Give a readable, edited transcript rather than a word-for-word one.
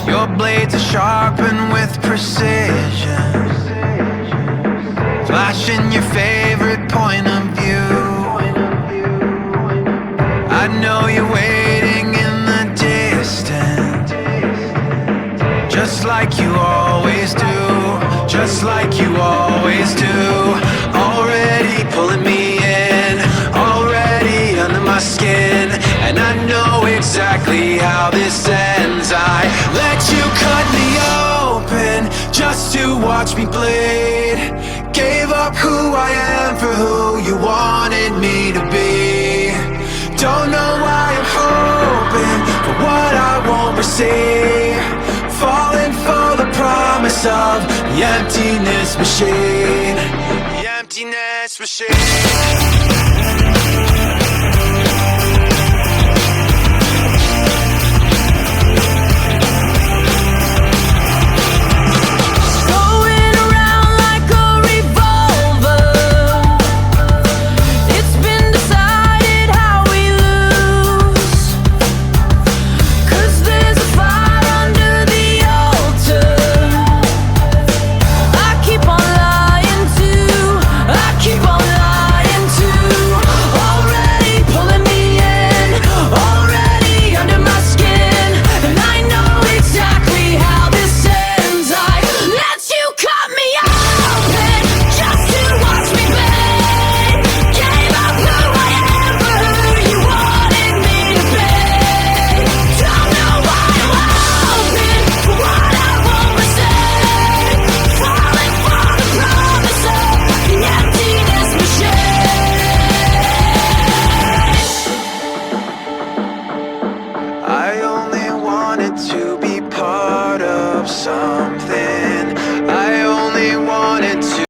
Your blades are sharpened with precision, flashing your favorite point of view. I know you're waiting in the distance, just like you always do, just like you always do. Already pulling me in, already under my skin, and I know exactly how this ends. I let you cut me open just to watch me bleed. Gave up who I am for who you wanted me to be. Don't know why I'm hoping for what I won't receive, falling for the promise of the emptiness machine. The emptiness machine.